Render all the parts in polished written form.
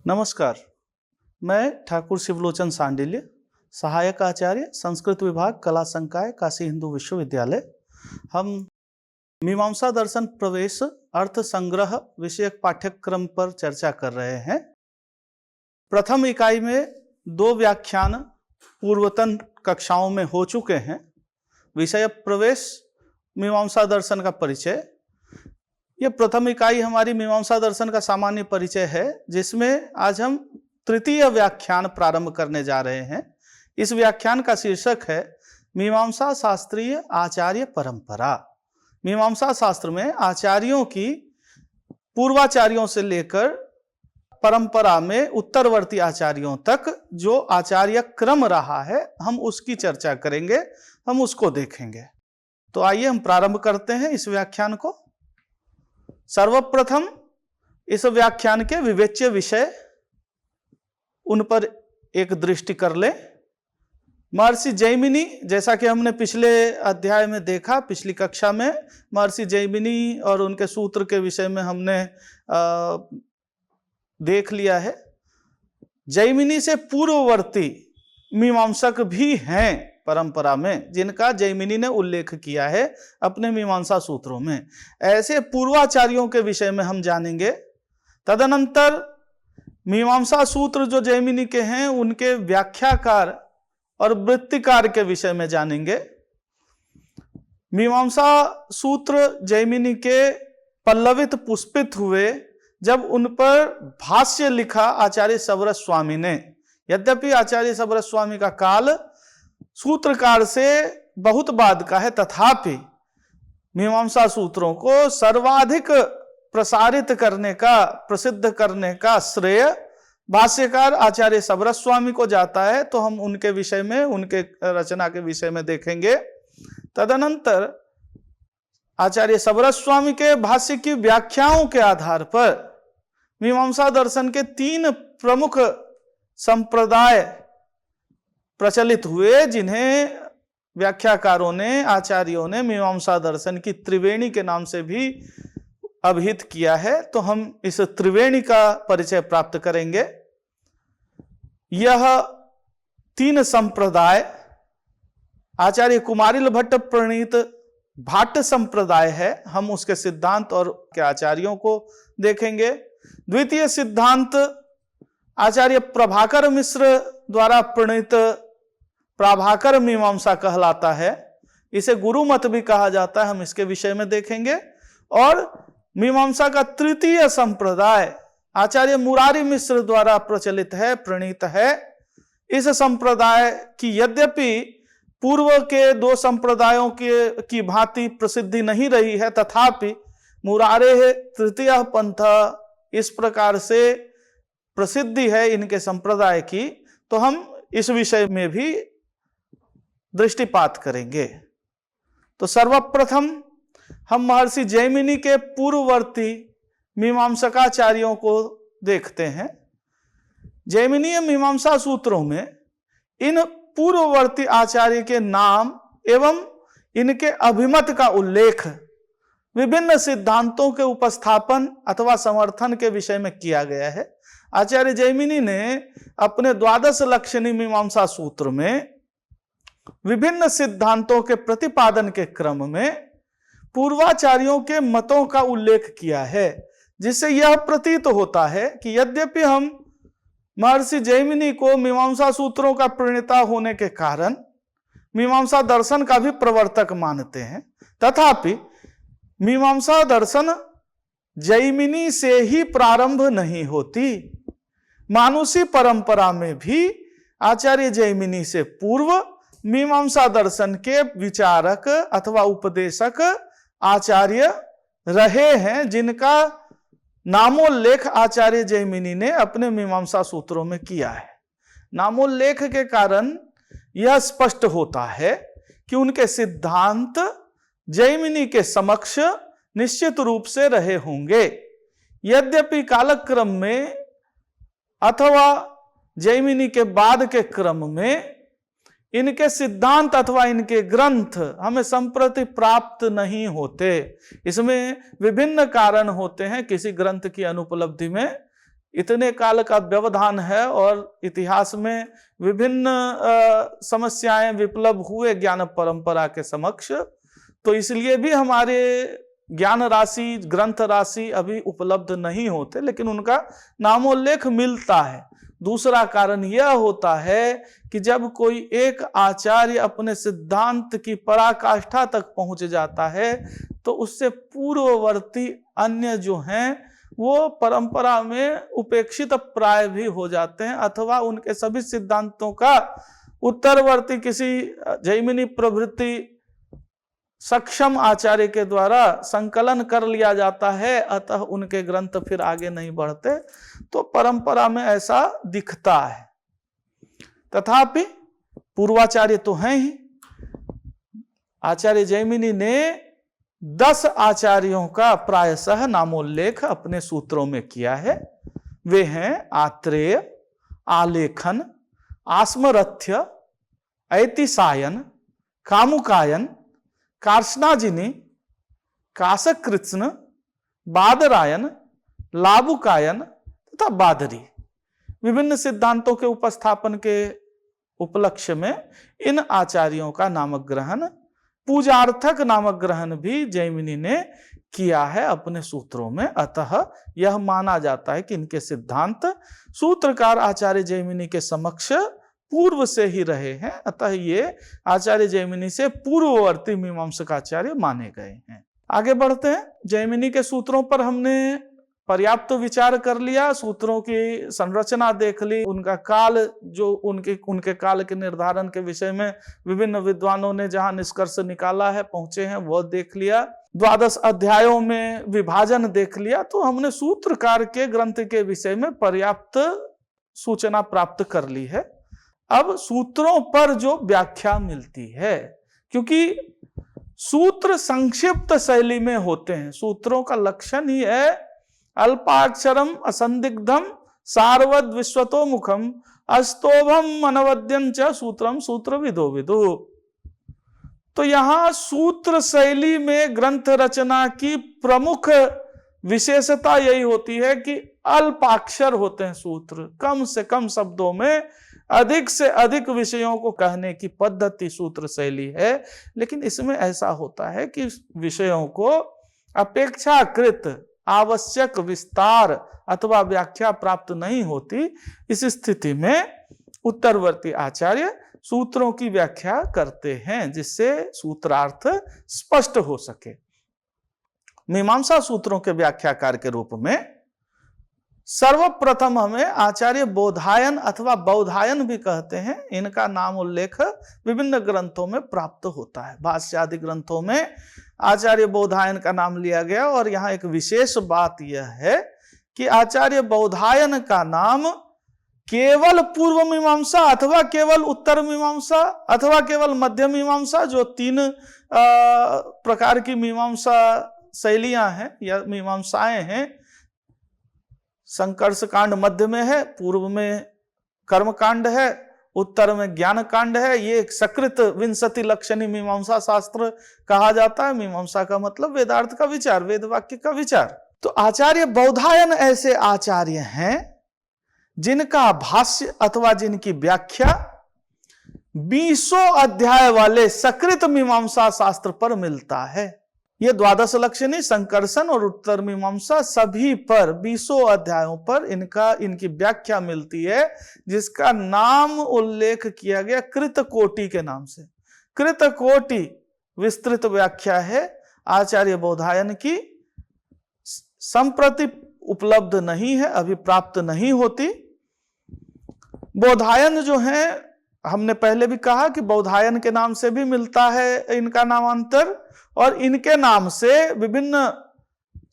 नमस्कार, मैं ठाकुर शिवलोचन सांडिल्य, सहायक आचार्य संस्कृत विभाग कला संकाय काशी हिंदू विश्वविद्यालय। हम मीमांसा दर्शन प्रवेश अर्थ संग्रह विषयक पाठ्यक्रम पर चर्चा कर रहे हैं। प्रथम इकाई में 2 व्याख्यान पूर्वतन कक्षाओं में हो चुके हैं। विषय प्रवेश मीमांसा दर्शन का परिचय। यह प्रथम इकाई हमारी मीमांसा दर्शन का सामान्य परिचय है, जिसमें आज हम तृतीय व्याख्यान प्रारंभ करने जा रहे हैं। इस व्याख्यान का शीर्षक है मीमांसा शास्त्रीय आचार्य परंपरा। मीमांसा शास्त्र में आचार्यों की पूर्वाचार्यों से लेकर परंपरा में उत्तरवर्ती आचार्यों तक जो आचार्य क्रम रहा है, हम उसकी चर्चा करेंगे, हम उसको देखेंगे। तो आइए हम प्रारंभ करते हैं इस व्याख्यान को। सर्वप्रथम इस व्याख्यान के विवेच्य विषय, उन पर एक दृष्टि कर ले। महर्षि जैमिनी, जैसा कि हमने पिछले अध्याय में देखा, पिछली कक्षा में महर्षि जैमिनी और उनके सूत्र के विषय में हमने देख लिया है। जैमिनी से पूर्ववर्ती मीमांसक भी हैं परंपरा में, जिनका जैमिनी ने उल्लेख किया है अपने मीमांसा सूत्रों में। ऐसे पूर्वाचार्यों के विषय में हम जानेंगे। तदनंतर मीमांसा सूत्र जो जैमिनी के हैं, उनके व्याख्याकार और वृत्तिकार के विषय में जानेंगे। मीमांसा सूत्र जैमिनी के पल्लवित पुष्पित हुए जब उन पर भाष्य लिखा आचार्य सबरस स्वामी ने। यद्यपि आचार्य सबरस स्वामी का काल सूत्रकार से बहुत बाद का है, तथापि मीमांसा सूत्रों को सर्वाधिक प्रसारित करने का, प्रसिद्ध करने का श्रेय भाष्यकार आचार्य सबरस स्वामी को जाता है। तो हम उनके विषय में, उनके रचना के विषय में देखेंगे। तदनंतर आचार्य सबरस स्वामी के भाष्य की व्याख्याओं के आधार पर मीमांसा दर्शन के 3 प्रमुख संप्रदाय प्रचलित हुए, जिन्हें व्याख्याकारों ने, आचार्यों ने मीमांसा दर्शन की त्रिवेणी के नाम से भी अभिहित किया है। तो हम इस त्रिवेणी का परिचय प्राप्त करेंगे। यह 3 संप्रदाय आचार्य कुमारिल भट्ट प्रणीत भाट्ट संप्रदाय है। हम उसके सिद्धांत और के आचार्यों को देखेंगे। द्वितीय सिद्धांत आचार्य प्रभाकर मिश्र द्वारा प्रणीत प्रभाकर मीमांसा कहलाता है। इसे गुरु मत भी कहा जाता है, हम इसके विषय में देखेंगे। और मीमांसा का तृतीय संप्रदाय आचार्य मुरारी मिश्र द्वारा प्रचलित है, प्रणीत है। इस संप्रदाय की यद्यपि पूर्व के 2 संप्रदायों की भांति प्रसिद्धि नहीं रही है, तथापि मुरारे तृतीय पंथ इस प्रकार से प्रसिद्धि है इनके संप्रदाय की। तो हम इस विषय में भी दृष्टिपात करेंगे। तो सर्वप्रथम हम महर्षि जैमिनी के पूर्ववर्ती मीमांसकाचार्यों को देखते हैं। जैमिनीय मीमांसा सूत्रों में इन पूर्ववर्ती आचार्य के नाम एवं इनके अभिमत का उल्लेख विभिन्न सिद्धांतों के उपस्थापन अथवा समर्थन के विषय में किया गया है। आचार्य जैमिनी ने अपने 12 लक्षणी मीमांसा सूत्र में विभिन्न सिद्धांतों के प्रतिपादन के क्रम में पूर्वाचार्यों के मतों का उल्लेख किया है, जिससे यह प्रतीत होता है कि यद्यपि हम महर्षि जैमिनी को मीमांसा सूत्रों का प्रणेता होने के कारण मीमांसा दर्शन का भी प्रवर्तक मानते हैं, तथापि मीमांसा दर्शन जैमिनी से ही प्रारंभ नहीं होती। मानुषी परंपरा में भी आचार्य जैमिनी से पूर्व मीमांसा दर्शन के विचारक अथवा उपदेशक आचार्य रहे हैं, जिनका नामोल्लेख आचार्य जैमिनी ने अपने मीमांसा सूत्रों में किया है। नामोल्लेख के कारण यह स्पष्ट होता है कि उनके सिद्धांत जैमिनी के समक्ष निश्चित रूप से रहे होंगे। यद्यपि कालक्रम में अथवा जैमिनी के बाद के क्रम में इनके सिद्धांत अथवा इनके ग्रंथ हमें संप्रति प्राप्त नहीं होते। इसमें विभिन्न कारण होते हैं। किसी ग्रंथ की अनुपलब्धि में इतने काल का व्यवधान है और इतिहास में विभिन्न समस्याएं विप्लव हुए ज्ञान परंपरा के समक्ष, तो इसलिए भी हमारे ज्ञान राशि, ग्रंथ राशि अभी उपलब्ध नहीं होते, लेकिन उनका नामोल्लेख मिलता है। दूसरा कारण यह होता है कि जब कोई एक आचार्य अपने सिद्धांत की पराकाष्ठा तक पहुंच जाता है तो उससे पूर्ववर्ती अन्य जो हैं वो परंपरा में उपेक्षित प्राय भी हो जाते हैं, अथवा उनके सभी सिद्धांतों का उत्तरवर्ती किसी जैमिनी प्रभृति सक्षम आचार्य के द्वारा संकलन कर लिया जाता है, अतः उनके ग्रंथ फिर आगे नहीं बढ़ते। तो परंपरा में ऐसा दिखता है। तथापि पूर्वाचार्य तो हैं ही। आचार्य जैमिनी ने 10 आचार्यों का प्रायशः नामोल्लेख अपने सूत्रों में किया है। वे हैं आत्रेय, आलेखन, आस्मरथ्य, ऐतिसायन, कामुकायन, कार्ष्णाजिनी, काशकृत्स्न, बादरायन, लाबुकायन तथा बादरी। विभिन्न सिद्धांतों के उपस्थापन के उपलक्ष्य में इन आचार्यों का नामक ग्रहण, पूजार्थक नामक ग्रहण भी जैमिनी ने किया है अपने सूत्रों में। अतः यह माना जाता है कि इनके सिद्धांत सूत्रकार आचार्य जैमिनी के समक्ष पूर्व से ही रहे हैं, अतः ये आचार्य जैमिनी से पूर्ववर्ती मीमांसक आचार्य माने गए हैं। आगे बढ़ते हैं। जैमिनी के सूत्रों पर हमने पर्याप्त विचार कर लिया, सूत्रों की संरचना देख ली, उनका काल, जो उनके काल के निर्धारण के विषय में विभिन्न विद्वानों ने जहां निष्कर्ष निकाला है, पहुंचे हैं, वह देख लिया। 12 अध्यायों में विभाजन देख लिया। तो हमने सूत्रकार के ग्रंथ के विषय में पर्याप्त सूचना प्राप्त कर ली है। अब सूत्रों पर जो व्याख्या मिलती है, क्योंकि सूत्र संक्षिप्त शैली में होते हैं, सूत्रों का लक्षण ही है अल्पाक्षरम असंदिग्धम सारवद विश्वतोमुखम अस्तोभम अनवद्यं च सूत्रम सूत्र विदो विदु। तो यहां सूत्र शैली में ग्रंथ रचना की प्रमुख विशेषता यही होती है कि अल्पाक्षर होते हैं सूत्र, कम से कम शब्दों में अधिक से अधिक विषयों को कहने की पद्धति सूत्र शैली है। लेकिन इसमें ऐसा होता है कि विषयों को अपेक्षाकृत आवश्यक विस्तार अथवा व्याख्या प्राप्त नहीं होती। इस स्थिति में उत्तरवर्ती आचार्य सूत्रों की व्याख्या करते हैं, जिससे सूत्रार्थ स्पष्ट हो सके। मीमांसा सूत्रों के व्याख्याकार के रूप में सर्वप्रथम हमें आचार्य बोधायन अथवा बौधायन भी कहते हैं, इनका नाम उल्लेख विभिन्न ग्रंथों में प्राप्त होता है। भाष्य आदि ग्रंथों में आचार्य बोधायन का नाम लिया गया। और यहाँ एक विशेष बात यह है कि आचार्य बोधायन का नाम केवल पूर्व मीमांसा अथवा केवल उत्तर मीमांसा अथवा केवल मध्य मीमांसा, जो 3 प्रकार की मीमांसा शैलियां हैं या मीमांसाएं हैं, संकर्ष कांड मध्य में है, पूर्व में कर्म कांड है, उत्तर में ज्ञान कांड है। ये सकृत विंशति लक्षणी मीमांसा शास्त्र कहा जाता है। मीमांसा का मतलब वेदार्थ का विचार, वेद वाक्य का विचार। तो आचार्य बौधायन ऐसे आचार्य हैं जिनका भाष्य अथवा जिनकी व्याख्या 20 अध्याय वाले सकृत मीमांसा शास्त्र पर मिलता है। ये 12 लक्षणी, संकर्षण और उत्तर मीमांसा सभी पर 20 अध्यायों पर इनकी व्याख्या मिलती है, जिसका नाम उल्लेख किया गया कृतकोटि के नाम से। कृतकोटि विस्तृत व्याख्या है आचार्य बोधायन की, संप्रति उपलब्ध नहीं है, अभी प्राप्त नहीं होती। बोधायन जो है, हमने पहले भी कहा कि बोधायन के नाम से भी मिलता है इनका नामांतर, और इनके नाम से विभिन्न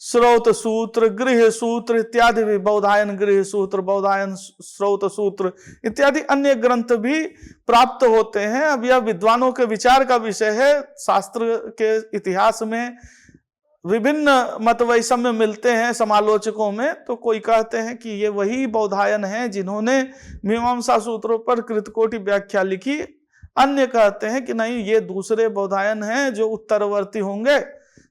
स्रोत सूत्र, गृह सूत्र इत्यादि भी, बौधायन गृह सूत्र, बौधायन स्रोत सूत्र इत्यादि अन्य ग्रंथ भी प्राप्त होते हैं। अब यह विद्वानों के विचार का विषय है। शास्त्र के इतिहास में विभिन्न मत वैषम्य मिलते हैं समालोचकों में। तो कोई कहते हैं कि ये वही बौधायन हैं जिन्होंने मीमांसा सूत्रों पर कृतकोटि व्याख्या लिखी, अन्य कहते हैं कि नहीं, ये दूसरे बौधायन हैं जो उत्तरवर्ती होंगे,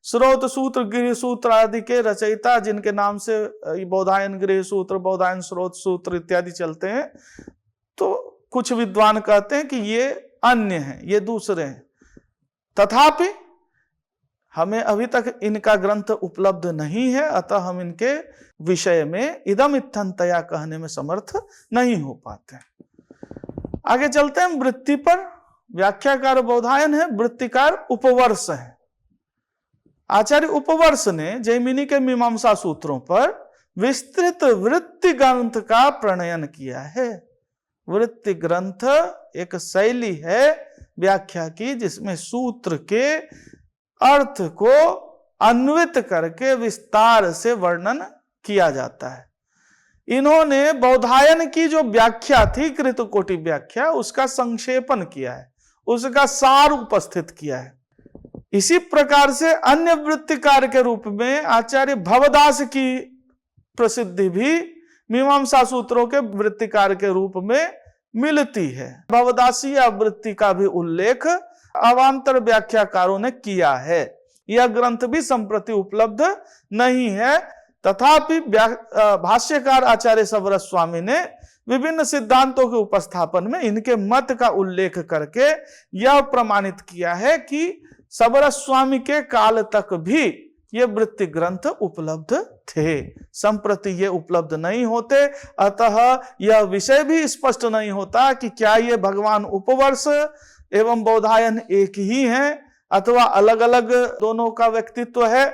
स्रोत सूत्र, गृह सूत्र आदि के रचयिता, जिनके नाम से बौधायन गृह सूत्र, बौधायन स्रोत सूत्र इत्यादि चलते हैं, तो कुछ विद्वान कहते हैं कि ये अन्य हैं, ये दूसरे हैं। तथापि हमें अभी तक इनका ग्रंथ उपलब्ध नहीं है, अतः हम इनके विषय में इदम इत्थंतया कहने में समर्थ नहीं हो पाते। आगे चलते हैं वृत्ति पर। व्याख्याकार बौधायन है, वृत्तिकार उपवर्ष है। आचार्य उपवर्ष ने जैमिनी के मीमांसा सूत्रों पर विस्तृत वृत्ति ग्रंथ का प्रणयन किया है। वृत्ति ग्रंथ एक शैली है व्याख्या की, जिसमें सूत्र के अर्थ को अन्वित करके विस्तार से वर्णन किया जाता है। इन्होंने बौधायन की जो व्याख्या थी, कृतकोटि व्याख्या, उसका संक्षेपण किया है, उसका सार उपस्थित किया है। इसी प्रकार से अन्य वृत्तिकार के रूप में आचार्य भवदास की प्रसिद्धि भी मीमांसा सूत्रों के वृत्तिकार के रूप में मिलती है। भवदासीय वृत्ति का भी उल्लेख अवांतर व्याख्याकारों ने किया है। यह ग्रंथ भी संप्रति उपलब्ध नहीं है, तथापि भाष्यकार आचार्य सबरस स्वामी ने विभिन्न सिद्धांतों के उपस्थापन में इनके मत का उल्लेख करके यह प्रमाणित किया है कि सबरस स्वामी के काल तक भी ये वृत्ति ग्रंथ उपलब्ध थे, संप्रति ये उपलब्ध नहीं होते। अतः यह विषय भी स्पष्ट नहीं होता कि क्या ये भगवान उपवर्ष एवं बौधायन एक ही हैं अथवा अलग अलग दोनों का व्यक्तित्व है।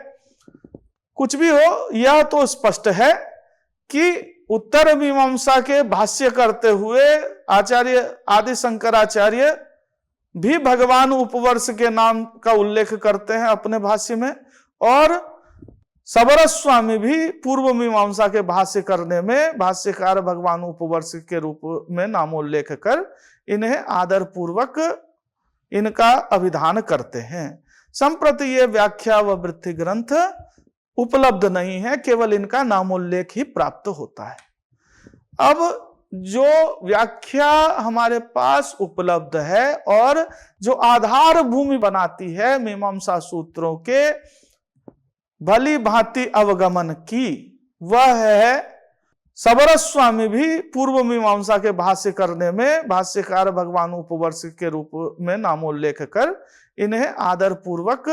कुछ भी हो, यह तो स्पष्ट है कि उत्तर मीमांसा के भाष्य करते हुए आचार्य आदि शंकराचार्य भी भगवान उपवर्ष के नाम का उल्लेख करते हैं अपने भाष्य में, और सबरस स्वामी भी पूर्व मीमांसा के भाष्य करने में भाष्यकार भगवान उपवर्ष के रूप में नामोल्लेख कर इन्हें आदर पूर्वक इनका अभिधान करते हैं। संप्रति ये व्याख्या व वृत्ति ग्रंथ उपलब्ध नहीं है, केवल इनका नामोल्लेख ही प्राप्त होता है। अब जो व्याख्या हमारे पास उपलब्ध है और जो आधार भूमि बनाती है मीमांसा सूत्रों के भली भांति अवगमन की, वह है सबरस स्वामी भी पूर्व मीमांसा के भाष्य करने में भाष्यकार भगवान उपवर्ष के रूप में नामोल्लेख कर इन्हें आदर पूर्वक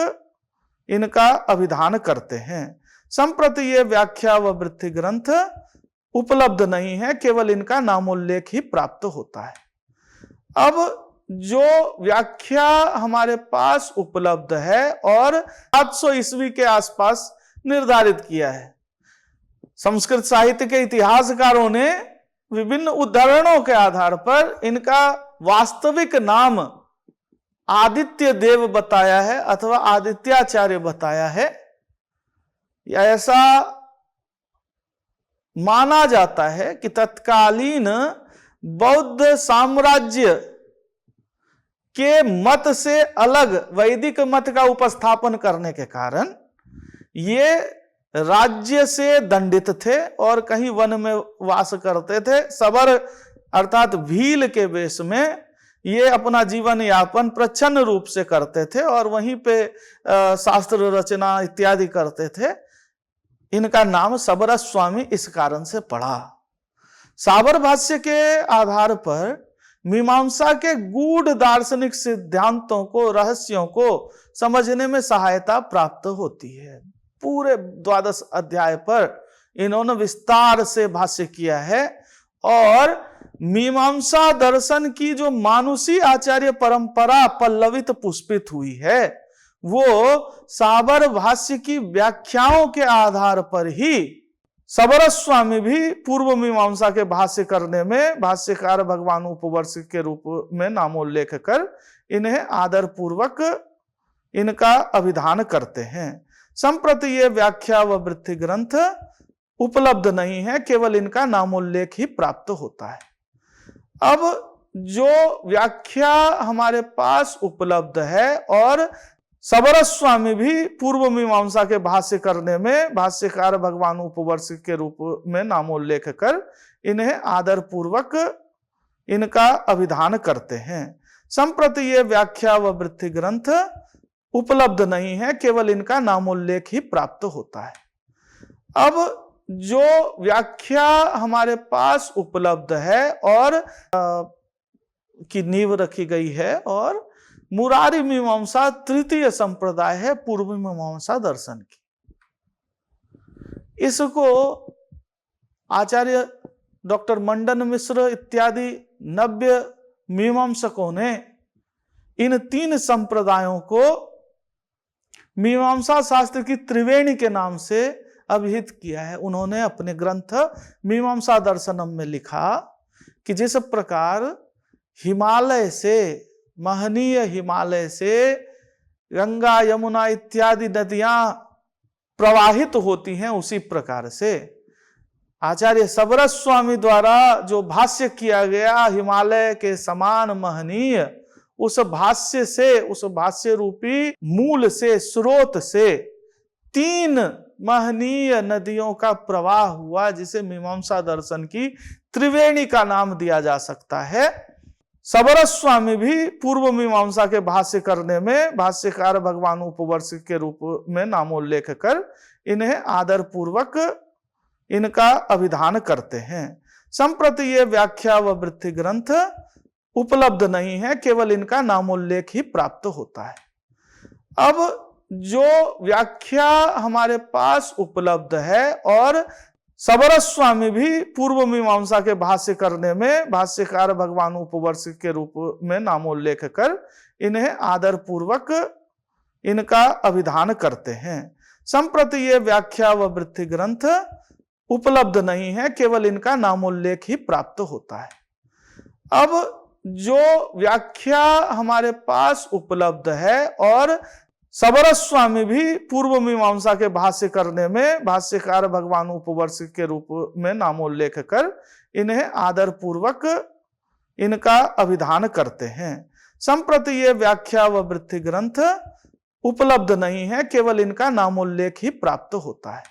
इनका अभिधान करते हैं। संप्रति ये व्याख्या व वृत्ति ग्रंथ उपलब्ध नहीं है, केवल इनका नामोल्लेख ही प्राप्त होता है। अब जो व्याख्या हमारे पास उपलब्ध है और 700 ईस्वी के आसपास निर्धारित किया है, संस्कृत साहित्य के इतिहासकारों ने विभिन्न उदाहरणों के आधार पर इनका वास्तविक नाम आदित्य देव बताया है अथवा आदित्याचार्य बताया है। ऐसा माना जाता है कि तत्कालीन बौद्ध साम्राज्य के मत से अलग वैदिक मत का उपस्थापन करने के कारण ये राज्य से दंडित थे और कहीं वन में वास करते थे। सबर अर्थात भील के वेश में ये अपना जीवन यापन प्रच्छन्न रूप से करते थे और वहीं पे शास्त्र रचना इत्यादि करते थे। इनका नाम सबरस स्वामी इस कारण से पड़ा। साबर भाष्य के आधार पर मीमांसा के गूढ़ दार्शनिक सिद्धांतों को, रहस्यों को समझने में सहायता प्राप्त होती है। पूरे 12 अध्याय पर इन्होंने विस्तार से भाष्य किया है और मीमांसा दर्शन की जो मानुषी आचार्य परंपरा पल्लवित पुष्पित हुई है, वो साबर भाष्य की व्याख्याओं के आधार पर ही सबरस स्वामी भी पूर्व मीमांसा के भाष्य करने में भाष्यकार भगवान उपवर्ष के रूप में नामोल्लेख कर इन्हें आदर पूर्वक इनका अभिधान करते हैं। संप्रति ये व्याख्या व वृत्ति ग्रंथ उपलब्ध नहीं है, केवल इनका नामोल्लेख ही प्राप्त होता है। अब जो व्याख्या हमारे पास उपलब्ध है और सबरस स्वामी भी पूर्व मीमांसा के भाष्य करने में भाष्यकार भगवान उपवर्ष के रूप में नामोल्लेख कर इन्हें आदर पूर्वक इनका अभिधान करते हैं। संप्रति ये व्याख्या व वृत्ति ग्रंथ उपलब्ध नहीं है, केवल इनका नामोल्लेख ही प्राप्त होता है। अब जो व्याख्या हमारे पास उपलब्ध है और की नींव रखी गई है, और मुरारी मीमांसा तृतीय संप्रदाय है पूर्व मीमांसा दर्शन की। इसको आचार्य डॉक्टर मंडन मिश्र इत्यादि नव्य मीमांसकों ने इन तीन संप्रदायों को मीमांसा शास्त्र की त्रिवेणी के नाम से अभिहित किया है। उन्होंने अपने ग्रंथ मीमांसा दर्शनम में लिखा कि जिस प्रकार हिमालय से, महनीय हिमालय से गंगा यमुना इत्यादि नदियां प्रवाहित होती हैं, उसी प्रकार से आचार्य सबरस स्वामी द्वारा जो भाष्य किया गया हिमालय के समान महनीय, उस भाष्य से, उस भाष्य रूपी मूल से, स्रोत से तीन महनीय नदियों का प्रवाह हुआ, जिसे मीमांसा दर्शन की त्रिवेणी का नाम दिया जा सकता है। सबरस स्वामी भी पूर्व मीमांसा के भाष्य करने में भाष्यकार भगवान उपवर्ष के रूप में नामोल्लेख कर इन्हें आदर पूर्वक इनका अभिधान करते हैं। संप्रति ये व्याख्या व वृत्ति ग्रंथ उपलब्ध नहीं है, केवल इनका नामोल्लेख ही प्राप्त होता है। अब जो व्याख्या हमारे पास उपलब्ध है और सबरस स्वामी भी पूर्व मीमांसा के भाष्य करने में भाष्यकार भगवान उपवर्ष के रूप में नामोल्लेख कर इन्हें आदर पूर्वक इनका अभिधान करते हैं। संप्रति ये व्याख्या व वृत्ति ग्रंथ उपलब्ध नहीं है, केवल इनका नामोल्लेख ही प्राप्त होता है। अब जो व्याख्या हमारे पास उपलब्ध है और सबरस स्वामी भी पूर्व मीमांसा के भाष्य करने में भाष्यकार भगवान उपवर्ष के रूप में नामोल्लेख कर इन्हें आदर पूर्वक इनका अभिधान करते हैं। संप्रति ये व्याख्या व वृत्ति ग्रंथ उपलब्ध नहीं है, केवल इनका नामोल्लेख ही प्राप्त होता है।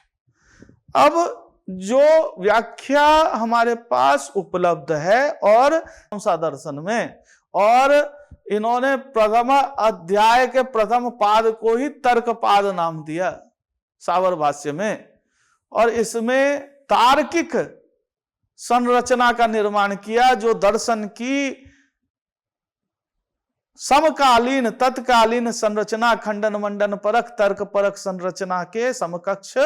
अब जो व्याख्या हमारे पास उपलब्ध है और मीमांसा दर्शन में, और इन्होंने प्रथम अध्याय के प्रथम पाद को ही तर्क पाद नाम दिया सावर भाष्य में, और इसमें तार्किक संरचना का निर्माण किया, जो दर्शन की समकालीन तत्कालीन संरचना खंडन मंडन परक तर्क परक संरचना के समकक्ष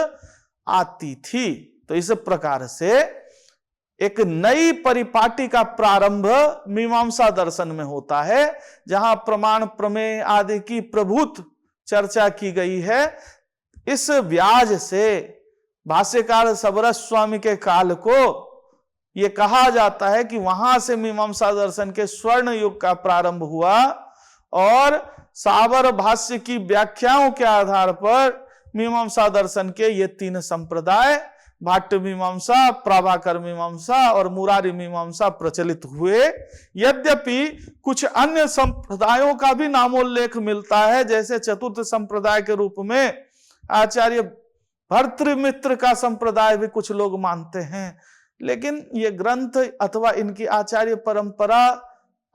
आती थी। तो इस प्रकार से एक नई परिपाटी का प्रारंभ मीमांसा दर्शन में होता है, जहां प्रमाण प्रमेय आदि की प्रभुत चर्चा की गई है। इस व्याज से भाष्यकार सबरस स्वामी के काल को यह कहा जाता है कि वहां से मीमांसा दर्शन के स्वर्ण युग का प्रारंभ हुआ, और सावर भाष्य की व्याख्याओं के आधार पर मीमांसा दर्शन के ये तीन संप्रदाय भाट्ट मीमांसा, प्राभाकर मीमांसा और मुरारी मीमांसा प्रचलित हुए। यद्यपि कुछ अन्य संप्रदायों का भी नामोल्लेख मिलता है, जैसे चतुर्थ संप्रदाय के रूप में आचार्य भर्तृमित्र का संप्रदाय भी कुछ लोग मानते हैं, लेकिन ये ग्रंथ अथवा इनकी आचार्य परंपरा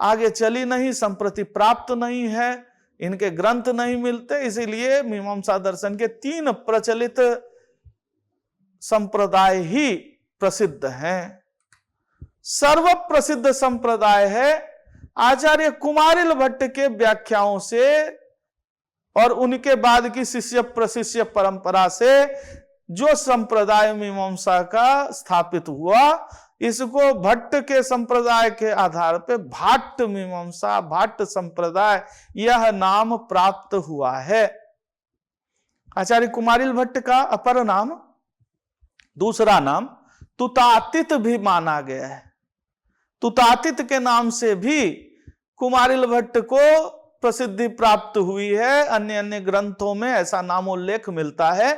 आगे चली नहीं, संप्रति प्राप्त नहीं है, इनके ग्रंथ नहीं मिलते, इसीलिए मीमांसा दर्शन के तीन प्रचलित संप्रदाय ही प्रसिद्ध हैं। सर्व प्रसिद्ध संप्रदाय है आचार्य कुमारिल भट्ट के व्याख्याओं से और उनके बाद की शिष्य प्रशिष्य परंपरा से जो संप्रदाय मीमांसा का स्थापित हुआ, इसको भट्ट के संप्रदाय के आधार पे भाट्ट मीमांसा, भाट्ट संप्रदाय यह नाम प्राप्त हुआ है। आचार्य कुमारिल भट्ट का अपर नाम, दूसरा नाम तुतातीत भी माना गया है। तुतातीत के नाम से भी कुमारिल भट्ट को प्रसिद्धि प्राप्त हुई है, अन्य अन्य ग्रंथों में ऐसा नामोल्लेख मिलता है।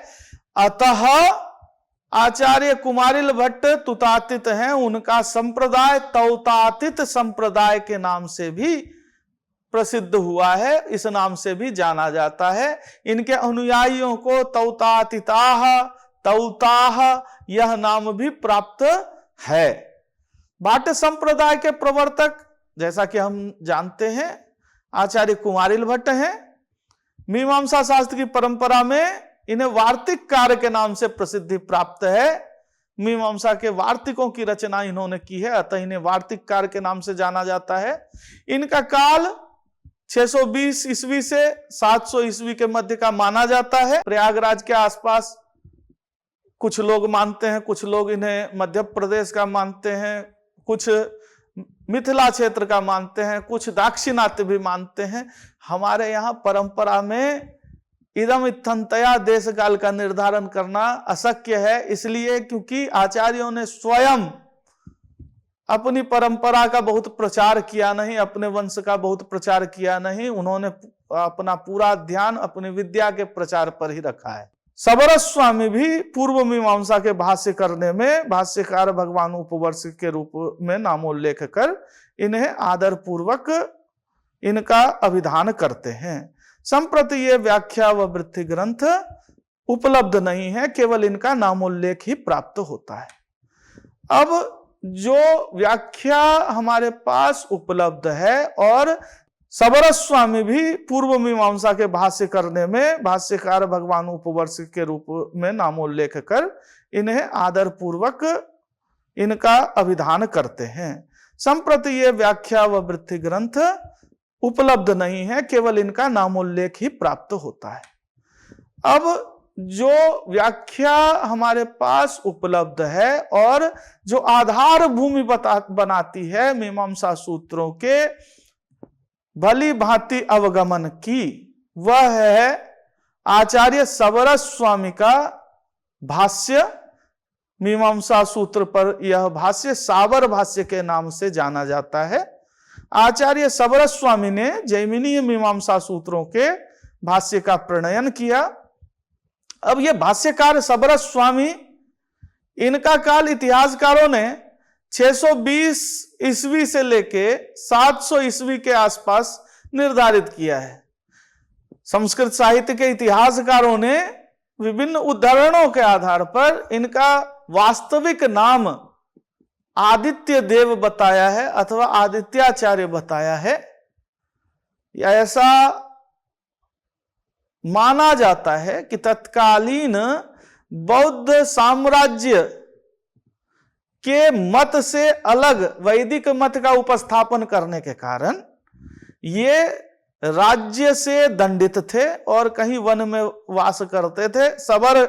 अतः आचार्य कुमारिल भट्ट तुतातीत हैं, उनका संप्रदाय तौतातीत संप्रदाय के नाम से भी प्रसिद्ध हुआ है, इस नाम से भी जाना जाता है। इनके अनुयायियों को तौतातीताह, तौताह यह नाम भी प्राप्त है। भाट्ट संप्रदाय के प्रवर्तक जैसा कि हम जानते हैं आचार्य कुमारिल भट्ट हैं। मीमांसा शास्त्र की परंपरा में इन्हें वार्तिक कार्य के नाम से प्रसिद्धि प्राप्त है। मीमांसा के वार्तिकों की रचना इन्होंने की है, अतः इन्हें वार्तिक कार्य के नाम से जाना जाता है। इनका काल 620 ईस्वी से 700 ईस्वी के मध्य का माना जाता है। प्रयागराज के आसपास कुछ लोग मानते हैं, कुछ लोग इन्हें मध्य प्रदेश का मानते हैं, कुछ मिथिला क्षेत्र का मानते हैं, कुछ दाक्षिणात्य भी मानते हैं। हमारे यहाँ परंपरा में इदम इत्थंतया देश काल का निर्धारण करना अशक्य है, इसलिए क्योंकि आचार्यों ने स्वयं अपनी परंपरा का बहुत प्रचार किया नहीं, अपने वंश का बहुत प्रचार किया नहीं। उन्होंने अपना पूरा ध्यान अपनी विद्या के प्रचार पर ही रखा है। सबरस स्वामी भी पूर्व मीमांसा के भाष्य करने में भाष्यकार भगवान उपवर्ष के रूप में नामोल्लेख कर इन्हें आदर पूर्वक इनका अभिधान करते हैं। संप्रति ये व्याख्या व वृत्ति ग्रंथ उपलब्ध नहीं है, केवल इनका नामोल्लेख ही प्राप्त होता है। अब जो व्याख्या हमारे पास उपलब्ध है और सबरस स्वामी भी पूर्व मीमांसा के भाष्य करने में भाष्यकार भगवान उपवर्ष के रूप में नामोल्लेख कर इन्हें आदर पूर्वक इनका अभिधान करते हैं। संप्रति ये व्याख्या व वृत्ति ग्रंथ उपलब्ध नहीं है, केवल इनका नामोल्लेख ही प्राप्त होता है। अब जो व्याख्या हमारे पास उपलब्ध है और जो आधार भूमि बनाती है मीमांसा सूत्रों के भली भांति अवगमन की, वह है आचार्य सबरस स्वामी का भाष्य। मीमांसा सूत्र पर यह भाष्य साबर भाष्य के नाम से जाना जाता है। आचार्य सबरस स्वामी ने जैमिनीय मीमांसा सूत्रों के भाष्य का प्रणयन किया। अब ये भाष्यकार सबरस स्वामी, इनका काल इतिहासकारों ने 620 ईस्वी से लेके 700 ईस्वी के आसपास निर्धारित किया है। संस्कृत साहित्य के इतिहासकारों ने विभिन्न उदाहरणों के आधार पर इनका वास्तविक नाम आदित्य देव बताया है अथवा आदित्याचार्य बताया है। ऐसा माना जाता है कि तत्कालीन बौद्ध साम्राज्य के मत से अलग वैदिक मत का उपस्थापन करने के कारण ये राज्य से दंडित थे और कहीं वन में वास करते थे। सबर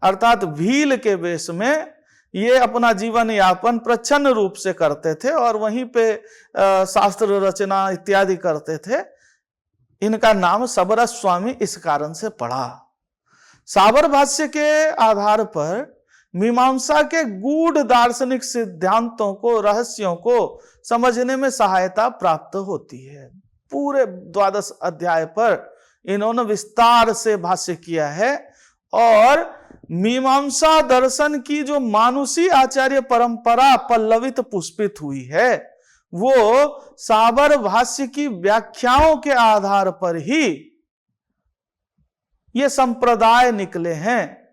अर्थात भील के वेश में ये अपना जीवन यापन प्रच्छन्न रूप से करते थे और वहीं पे शास्त्र रचना इत्यादि करते थे। इनका नाम सबरस स्वामी इस कारण से पड़ा। साबर भाष्य के आधार पर मीमांसा के गूढ़ दार्शनिक सिद्धांतों को, रहस्यों को समझने में सहायता प्राप्त होती है। पूरे 12 अध्याय पर इन्होंने विस्तार से भाष्य किया है और मीमांसा दर्शन की जो मानुषी आचार्य परंपरा पल्लवित पुष्पित हुई है, वो साबर भाष्य की व्याख्याओं के आधार पर ही ये संप्रदाय निकले हैं।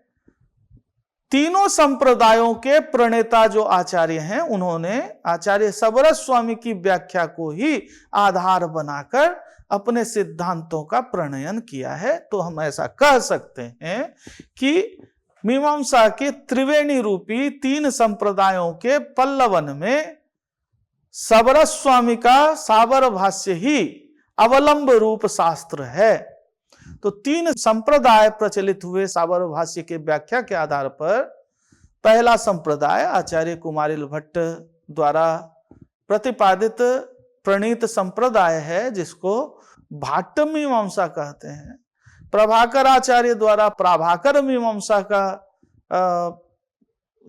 तीनों संप्रदायों के प्रणेता जो आचार्य हैं, उन्होंने आचार्य सबरस स्वामी की व्याख्या को ही आधार बनाकर अपने सिद्धांतों का प्रणयन किया है। तो हम ऐसा कह सकते हैं कि मीमांसा के त्रिवेणी रूपी 3 संप्रदायों के पल्लवन में सबरस स्वामी का साबर भाष्य ही अवलंब रूप शास्त्र है। तो 3 संप्रदाय प्रचलित हुए साबर भाष्य के व्याख्या के आधार पर। पहला संप्रदाय आचार्य कुमारिल भट्ट द्वारा प्रतिपादित प्रणीत संप्रदाय है, जिसको भाट्ट मीमांसा कहते हैं। प्रभाकर आचार्य द्वारा प्राभाकर मीमांसा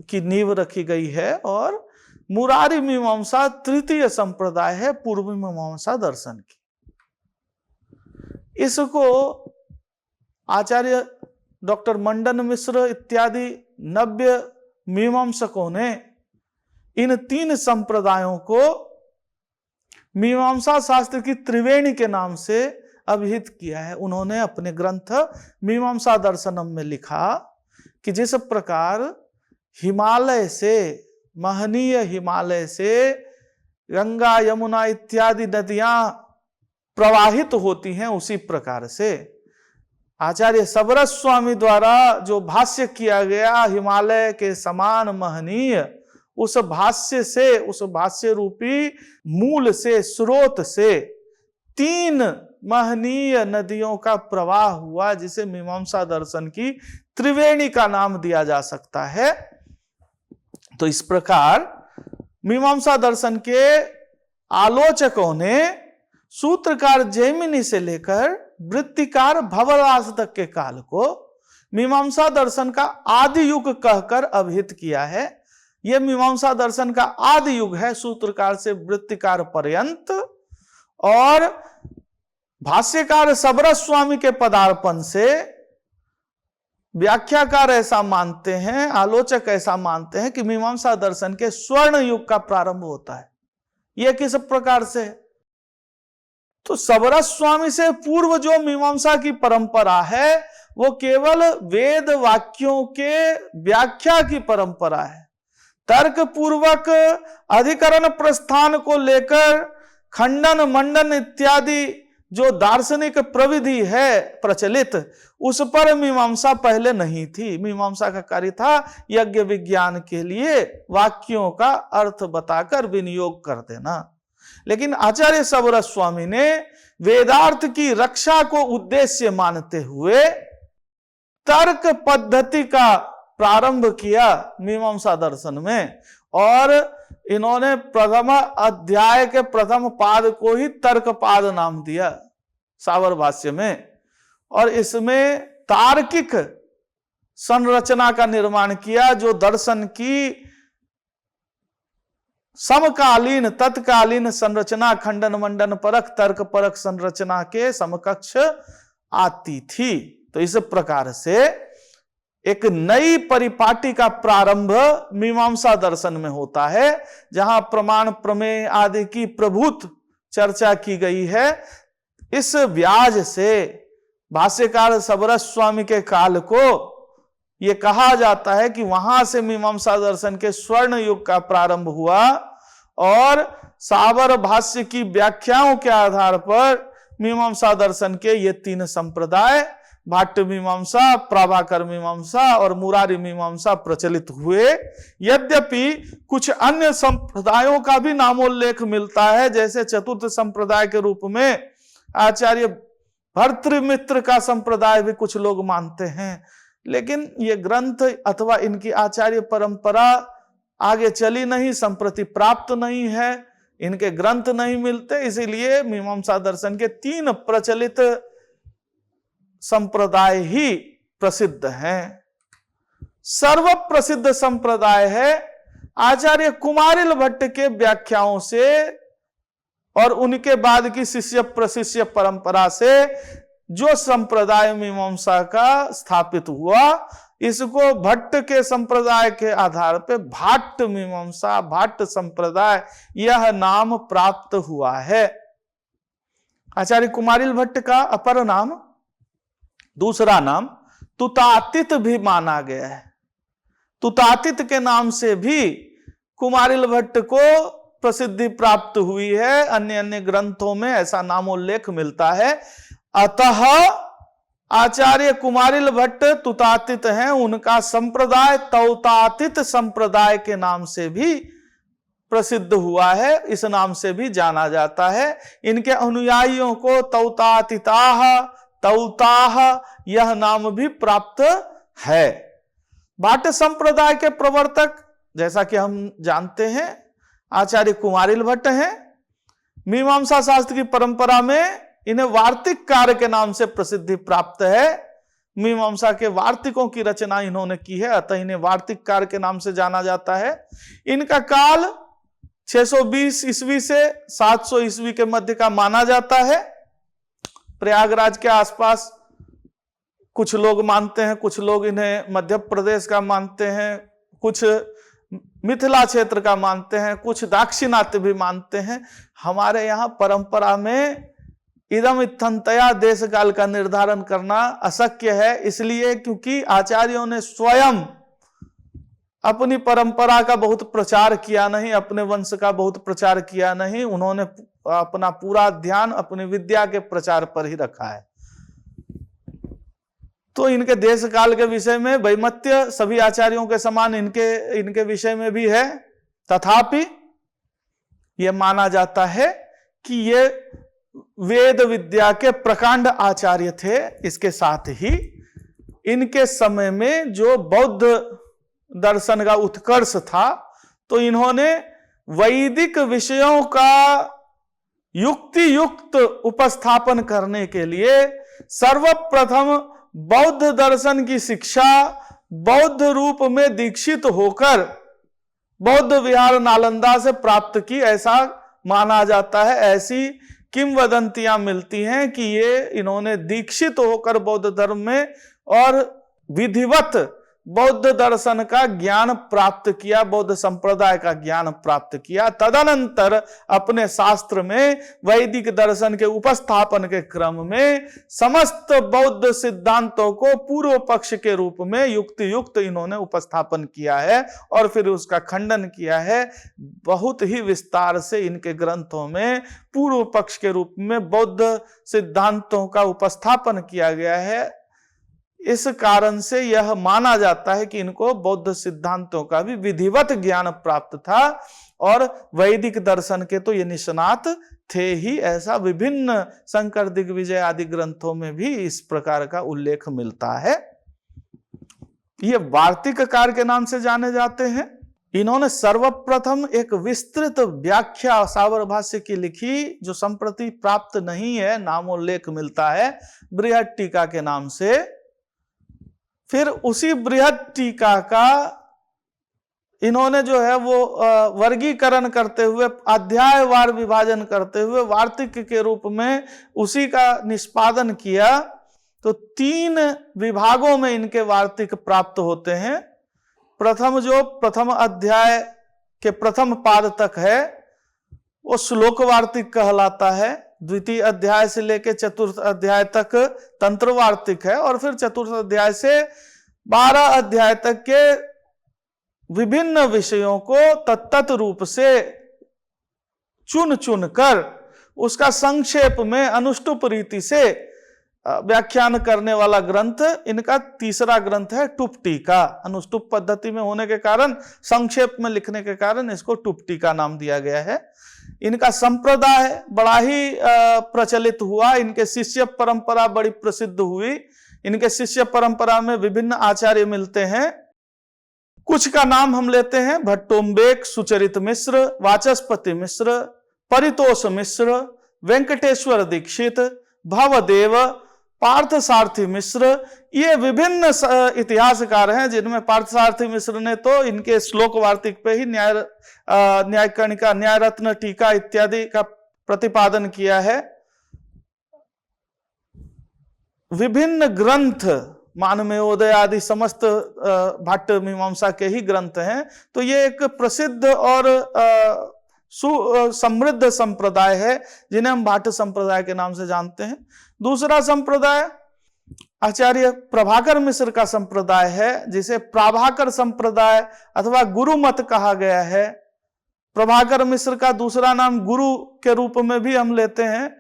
की नींव रखी गई है और मुरारी मीमांसा तृतीय संप्रदाय है पूर्व मीमांसा दर्शन की। इसको आचार्य डॉक्टर मंडन मिश्र इत्यादि नव्य मीमांसकों ने इन 3 संप्रदायों को मीमांसा शास्त्र की त्रिवेणी के नाम से अभिहित किया है। उन्होंने अपने ग्रंथ मीमांसा दर्शनम में लिखा कि जिस प्रकार हिमालय से, महनीय हिमालय से गंगा यमुना इत्यादि नदियां प्रवाहित होती हैं, उसी प्रकार से आचार्य सबरस स्वामी द्वारा जो भाष्य किया गया हिमालय के समान महनीय, उस भाष्य से, उस भाष्य रूपी मूल से, स्रोत से 3 महनीय नदियों का प्रवाह हुआ, जिसे मीमांसा दर्शन की त्रिवेणी का नाम दिया जा सकता है। तो इस प्रकार मीमांसा दर्शन के आलोचकों ने सूत्रकार जैमिनी से लेकर वृत्तिकार भवराज तक के काल को मीमांसा दर्शन का आदि युग कहकर अभिहित किया है। यह मीमांसा दर्शन का आदि युग है, सूत्रकार से वृत्तिकार पर्यंत। और भाष्यकार सबरस स्वामी के पदार्पण से व्याख्याकार ऐसा मानते हैं, आलोचक ऐसा मानते हैं कि मीमांसा दर्शन के स्वर्ण युग का प्रारंभ होता है। यह किस प्रकार से है? तो सबरस स्वामी से पूर्व जो मीमांसा की परंपरा है वो केवल वेद वाक्यों के व्याख्या की परंपरा है। तर्क पूर्वक अधिकरण प्रस्थान को लेकर खंडन मंडन इत्यादि जो दार्शनिक प्रविधि है प्रचलित, उस पर मीमांसा पहले नहीं थी। मीमांसा का कार्य था यज्ञ विज्ञान के लिए वाक्यों का अर्थ बताकर विनियोग कर देना। लेकिन आचार्य सबरस स्वामी ने वेदार्थ की रक्षा को उद्देश्य मानते हुए तर्क पद्धति का प्रारंभ किया मीमांसा दर्शन में, और इन्होंने प्रथम अध्याय के प्रथम पाद को ही तर्क पाद नाम दिया सावर भाष्य में, और इसमें तार्किक संरचना का निर्माण किया जो दर्शन की समकालीन तत्कालीन संरचना खंडन मंडन परक तर्क परक संरचना के समकक्ष आती थी। तो इस प्रकार से एक नई परिपाटी का प्रारंभ मीमांसा दर्शन में होता है, जहां प्रमाण प्रमेय आदि की प्रभुत चर्चा की गई है। इस व्याज से भाष्यकार सबरस स्वामी के काल को यह कहा जाता है कि वहां से मीमांसा दर्शन के स्वर्ण युग का प्रारंभ हुआ, और सावर भाष्य की व्याख्याओं के आधार पर मीमांसा दर्शन के ये 3 संप्रदाय भाट्ट मीमांसा, प्राभाकर मीमांसा और मुरारी मीमांसा प्रचलित हुए। यद्यपि कुछ अन्य संप्रदायों का भी नामोल्लेख मिलता है, जैसे चतुर्थ संप्रदाय के रूप में आचार्य भर्तृमित्र का संप्रदाय भी कुछ लोग मानते हैं। लेकिन ये ग्रंथ अथवा इनकी आचार्य परंपरा आगे चली नहीं, संप्रति प्राप्त नहीं है, इनके ग्रंथ नहीं मिलते, इसीलिए मीमांसा दर्शन के 3 प्रचलित संप्रदाय ही प्रसिद्ध हैं। सर्व प्रसिद्ध संप्रदाय है आचार्य कुमारिल भट्ट के व्याख्याओं से और उनके बाद की शिष्य प्रशिष्य परंपरा से जो संप्रदाय मीमांसा का स्थापित हुआ, इसको भट्ट के संप्रदाय के आधार पे भाट्ट मीमांसा, भाट्ट संप्रदाय यह नाम प्राप्त हुआ है। आचार्य कुमारिल भट्ट का अपर नाम, दूसरा नाम तुतातित भी माना गया है। तुतातित के नाम से भी कुमारिल भट्ट को प्रसिद्धि प्राप्त हुई है, अन्य अन्य ग्रंथों में ऐसा नामोल्लेख मिलता है। अतः आचार्य कुमारिल भट्ट तुतातित हैं, उनका संप्रदाय तौतातित संप्रदाय के नाम से भी प्रसिद्ध हुआ है, इस नाम से भी जाना जाता है। इनके अनुयायियों को तौतातिताह, तौताह यह नाम भी प्राप्त है। भाट्ट संप्रदाय के प्रवर्तक जैसा कि हम जानते हैं आचार्य कुमारिल भट्ट हैं। मीमांसा शास्त्र की परंपरा में इन्हें वार्तिककार के नाम से प्रसिद्धि प्राप्त है। मीमांसा के वार्तिकों की रचना इन्होंने की है, अतः इन्हें वार्तिककार के नाम से जाना जाता है। इनका काल 620 ईस्वी से 700 ईस्वी के मध्य का माना जाता है। प्रयागराज के आसपास कुछ लोग मानते हैं, कुछ लोग इन्हें मध्य प्रदेश का मानते हैं, कुछ मिथिला क्षेत्र का मानते हैं, कुछ दाक्षिणात्य भी मानते हैं। हमारे यहाँ परंपरा में इदम इत्थंतया देश काल का निर्धारण करना अशक्य है, इसलिए क्योंकि आचार्यों ने स्वयं अपनी परंपरा का बहुत प्रचार किया नहीं, अपने वंश का बहुत प्रचार किया नहीं। उन्होंने अपना पूरा ध्यान अपनी विद्या के प्रचार पर ही रखा है। तो इनके देश काल के विषय में वैमत्य सभी आचार्यों के समान इनके विषय में भी है। तथापि यह माना जाता है कि ये वेद विद्या के प्रकांड आचार्य थे। इसके साथ ही इनके समय में जो बौद्ध दर्शन का उत्कर्ष था, तो इन्होंने वैदिक विषयों का युक्ति युक्त उपस्थापन करने के लिए सर्वप्रथम बौद्ध दर्शन की शिक्षा बौद्ध रूप में दीक्षित होकर बौद्ध विहार नालंदा से प्राप्त की, ऐसा माना जाता है। ऐसी किंवदंतियां मिलती हैं कि ये इन्होंने दीक्षित होकर बौद्ध धर्म में और विधिवत बौद्ध दर्शन का ज्ञान प्राप्त किया, बौद्ध संप्रदाय का ज्ञान प्राप्त किया। तदनंतर अपने शास्त्र में वैदिक दर्शन के उपस्थापन के क्रम में समस्त बौद्ध सिद्धांतों को पूर्व पक्ष के रूप में युक्ति युक्त इन्होंने उपस्थापन किया है और फिर उसका खंडन किया है। बहुत ही विस्तार से इनके ग्रंथों में पूर्व पक्ष के रूप में बौद्ध सिद्धांतों का उपस्थापन किया गया है। इस कारण से यह माना जाता है कि इनको बौद्ध सिद्धांतों का भी विधिवत ज्ञान प्राप्त था और वैदिक दर्शन के तो ये निष्णात थे ही। ऐसा विभिन्न शंकर दिग्विजय आदि ग्रंथों में भी इस प्रकार का उल्लेख मिलता है। ये वार्तिककार के नाम से जाने जाते हैं। इन्होंने सर्वप्रथम एक विस्तृत व्याख्या सावर भाष्य की लिखी, जो संप्रति प्राप्त नहीं है, नामोल्लेख मिलता है बृहद टीका के नाम से। फिर उसी बृहद टीका का इन्होंने जो है वो वर्गीकरण करते हुए, अध्यायवार विभाजन करते हुए वार्तिक के रूप में उसी का निष्पादन किया। तो 3 विभागों में इनके वार्तिक प्राप्त होते हैं। प्रथम जो प्रथम अध्याय के प्रथम पाद तक है वो श्लोक वार्तिक कहलाता है। द्वितीय अध्याय से लेकर चतुर्थ अध्याय तक तंत्र वार्तिक है और फिर चतुर्थ अध्याय से 12 अध्याय तक के विभिन्न विषयों को तत्त रूप से चुन चुन कर उसका संक्षेप में अनुष्टुप रीति से व्याख्यान करने वाला ग्रंथ इनका तीसरा ग्रंथ है टुप टीका। अनुष्टुप पद्धति में होने के कारण, संक्षेप में लिखने के कारण इसको टुप टीका नाम दिया गया है। इनका संप्रदाय बड़ा ही प्रचलित हुआ। इनके शिष्य परंपरा बड़ी प्रसिद्ध हुई। इनके शिष्य परंपरा में विभिन्न आचार्य मिलते हैं। कुछ का नाम हम लेते हैं: भट्टोम्बेक, सुचरित मिश्र, वाचस्पति मिश्र, परितोष मिश्र, वेंकटेश्वर दीक्षित, भवदेव, पार्थसारथी मिश्र। ये विभिन्न इतिहासकार हैं, जिनमें पार्थसारथी मिश्र ने तो इनके श्लोक वार्तिक पे ही न्याय कणिका, न्याय रत्न टीका इत्यादि का प्रतिपादन किया है। विभिन्न ग्रंथ मानमेयोदय आदि समस्त भाट्ट मीमांसा के ही ग्रंथ हैं। तो ये एक प्रसिद्ध और समृद्ध संप्रदाय है, जिन्हें हम भाट्ट संप्रदाय के नाम से जानते हैं। दूसरा संप्रदाय आचार्य प्रभाकर मिश्र का संप्रदाय है, जिसे प्राभाकर संप्रदाय अथवा गुरु मत कहा गया है। प्रभाकर मिश्र का दूसरा नाम गुरु के रूप में भी हम लेते हैं।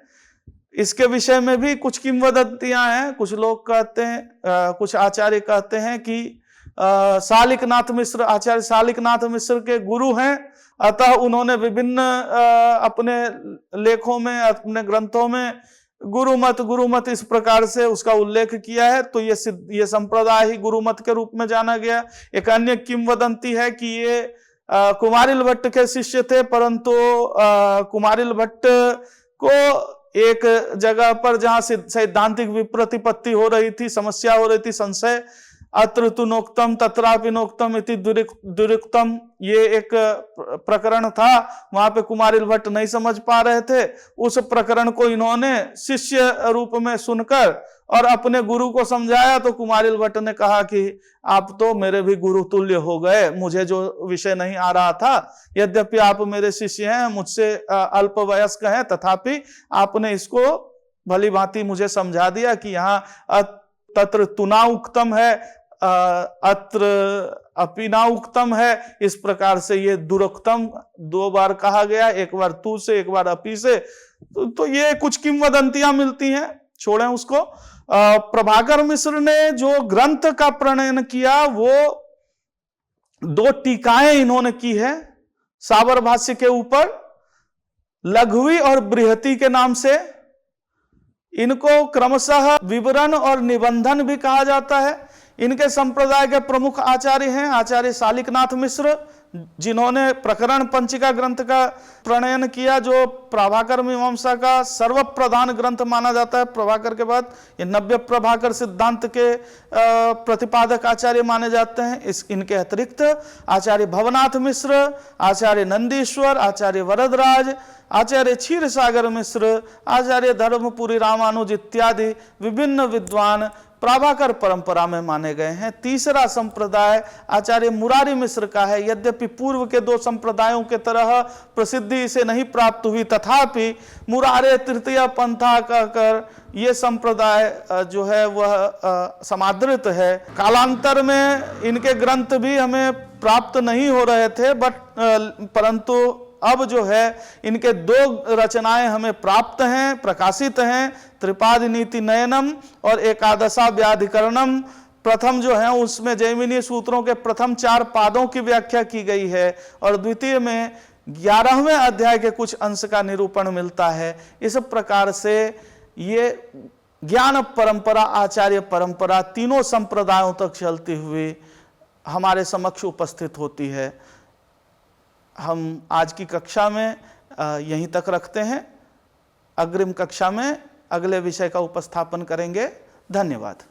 इसके विषय में भी कुछ किंवदंतियां हैं। कुछ लोग कहते हैं, कुछ आचार्य कहते हैं कि शालिकनाथ मिश्र, आचार्य शालिकनाथ मिश्र के गुरु हैं, अतः उन्होंने विभिन्न अपने लेखों में, अपने ग्रंथों में गुरुमत इस प्रकार से उसका उल्लेख किया है। तो ये संप्रदाय ही गुरुमत के रूप में जाना गया। एक अन्य किंवदंती है कि ये कुमारिल भट्ट के शिष्य थे, परंतु कुमारिल भट्ट को एक जगह पर जहां सैद्धांतिक विप्रतिपत्ति हो रही थी, समस्या हो रही थी, संशय, अत्र तु नोक्तम तत्रापि नोक्तम इति दुरुक्तम, ये एक प्रकरण था। वहां पे कुमारिल भट्ट नहीं समझ पा रहे थे। उस प्रकरण को इन्होंने शिष्य रूप में सुनकर और अपने गुरु को समझाया। तो कुमारिल भट्ट ने कहा कि आप तो मेरे भी गुरु तुल्य हो गए, मुझे जो विषय नहीं आ रहा था, यद्यपि आप मेरे शिष्य हैं, मुझसे अल्प वयस्क हैं, तथापि आपने इसको भली भांति मुझे समझा दिया कि यहाँ तत्र तुना उक्तम है, अत्र अपिना उक्तम है। इस प्रकार से ये दुरुक्तम 2 बार कहा गया, एक बार तू से, एक बार अपी से। तो ये कुछ किंवदंतियां मिलती हैं, छोड़ें उसको। प्रभाकर मिश्र ने जो ग्रंथ का प्रणयन किया वो 2 टीकाएं इन्होंने की है साबर भाष्य के ऊपर, लघुवी और बृहति के नाम से। इनको क्रमशः विवरण और निबंधन भी कहा जाता है। इनके संप्रदाय के प्रमुख आचार्य हैं आचार्य शालिकनाथ मिश्र, जिन्होंने प्रकरण पंचिका ग्रंथ का प्रणयन किया, जो प्रभाकर मीमांसा का सर्वप्रधान ग्रंथ माना जाता है। प्रभाकर के बाद ये नव्य प्रभाकर सिद्धांत के प्रतिपादक आचार्य माने जाते हैं। इनके अतिरिक्त आचार्य भवनाथ मिश्र, आचार्य नंदीश्वर, आचार्य वरदराज, आचार्य क्षीर सागर मिश्र, आचार्य धर्मपुरी रामानुज इत्यादि विभिन्न विद्वान प्रभाकर परंपरा में माने गए हैं। तीसरा संप्रदाय आचार्य मुरारी मिश्र का है। यद्यपि पूर्व के 2 संप्रदायों के तरह प्रसिद्धि इसे नहीं प्राप्त हुई, तथापि मुरारे तृतीय पंथा कहकर ये संप्रदाय जो है वह समादृत है। कालांतर में इनके ग्रंथ भी हमें प्राप्त नहीं हो रहे थे, परंतु अब जो है इनके 2 रचनाएं हमें प्राप्त हैं, प्रकाशित हैं, त्रिपादी नीति नयनम और एकादशा व्याधिकरणम। प्रथम जो है उसमें जैमिनी सूत्रों के प्रथम 4 पादों की व्याख्या की गई है और द्वितीय में 11वें अध्याय के कुछ अंश का निरूपण मिलता है। इस प्रकार से ये ज्ञान परंपरा, आचार्य परंपरा तीनों संप्रदायों तक चलती हुई हमारे समक्ष उपस्थित होती है। हम आज की कक्षा में यहीं तक रखते हैं। अग्रिम कक्षा में अगले विषय का उपस्थापन करेंगे। धन्यवाद।